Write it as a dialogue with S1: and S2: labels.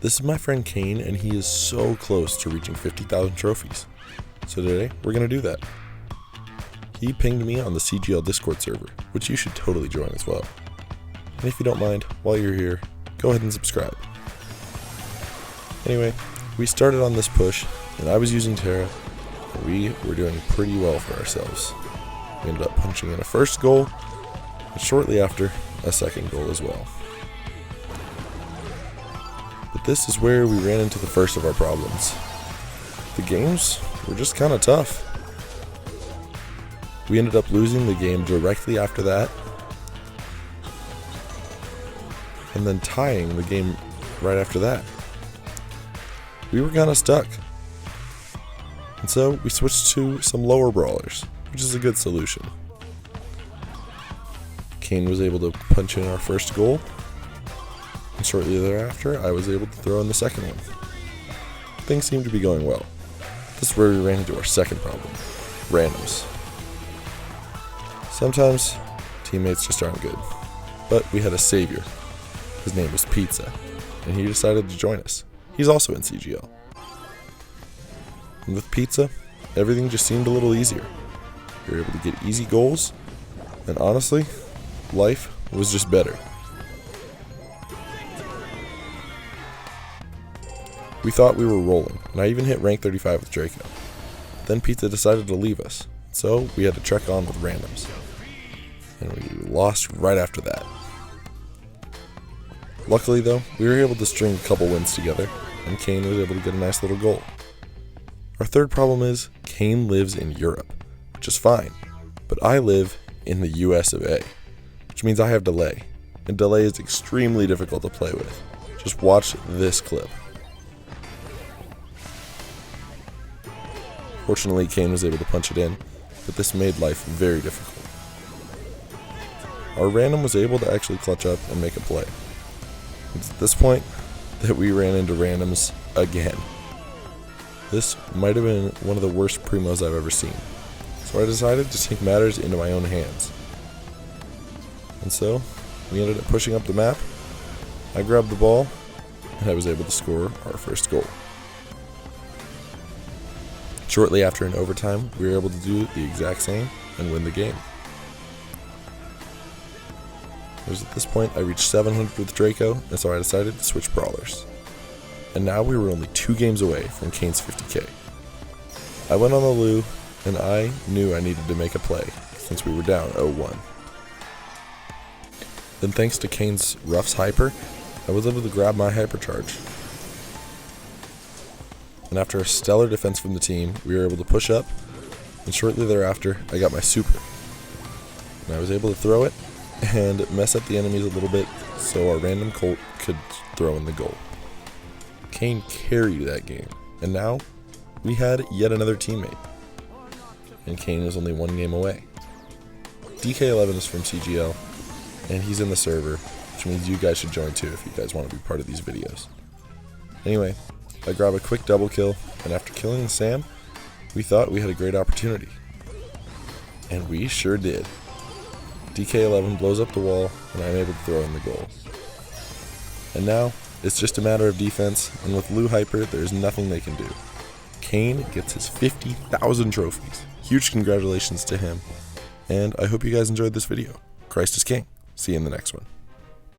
S1: This is my friend Kane, and he is so close to reaching 50,000 trophies. So today, we're going to do that. He pinged me on the CGL Discord server, which you should totally join as well. And if you don't mind, while you're here, go ahead and subscribe. Anyway, we started on this push, and I was using Terra, and we were doing pretty well for ourselves. We ended up punching in a first goal, and shortly after, a second goal as well. But this is where we ran into the first of our problems. The games were just kind of tough. We ended up losing the game directly after that, and then tying the game right after that. We were kind of stuck. And so we switched to some lower brawlers, which is a good solution. Kane was able to punch in our first goal, and shortly thereafter I was able to throw in the second one. Things seemed to be going well. This is where we ran into our second problem: randoms. Sometimes teammates just aren't good, but we had a savior. His name was Pizza, and he decided to join us. He's also in CGL. And with Pizza, everything just seemed a little easier. We were able to get easy goals, and honestly, life was just better. We thought we were rolling, and I even hit rank 35 with Draco. Then Pizza decided to leave us, so we had to trek on with randoms. And we lost right after that. Luckily though, we were able to string a couple wins together, and Kane was able to get a nice little goal. Our third problem is, Kane lives in Europe, which is fine, but I live in the US of A, which means I have delay, and delay is extremely difficult to play with. Just watch this clip. Fortunately, Kane was able to punch it in, but this made life very difficult. Our random was able to actually clutch up and make a play. It's at this point that we ran into randoms again. This might have been one of the worst primos I've ever seen, so I decided to take matters into my own hands. And so, we ended up pushing up the map, I grabbed the ball, and I was able to score our first goal. Shortly after in overtime, we were able to do the exact same and win the game. It was at this point I reached 700 with Draco, and so I decided to switch brawlers. And now we were only 2 games away from Kane's 50k. I went on the loo, and I knew I needed to make a play, since we were down 0-1. Then thanks to Kane's Ruff's Hyper, I was able to grab my Hypercharge. And after a stellar defense from the team, we were able to push up, and shortly thereafter, I got my super. And I was able to throw it, and mess up the enemies a little bit, so our random Colt could throw in the goal. Kane carried that game, and now, we had yet another teammate. And Kane was only 1 game away. DK11 is from CGL, and he's in the server, which means you guys should join too if you guys want to be part of these videos. Anyway, I grab a quick double kill, and after killing Sam, we thought we had a great opportunity. And we sure did. DK11 blows up the wall, and I'm able to throw in the goal. And now, it's just a matter of defense, and with Lou Hyper, there's nothing they can do. Kane gets his 50,000 trophies. Huge congratulations to him, and I hope you guys enjoyed this video. Christ is King. See you in the next one.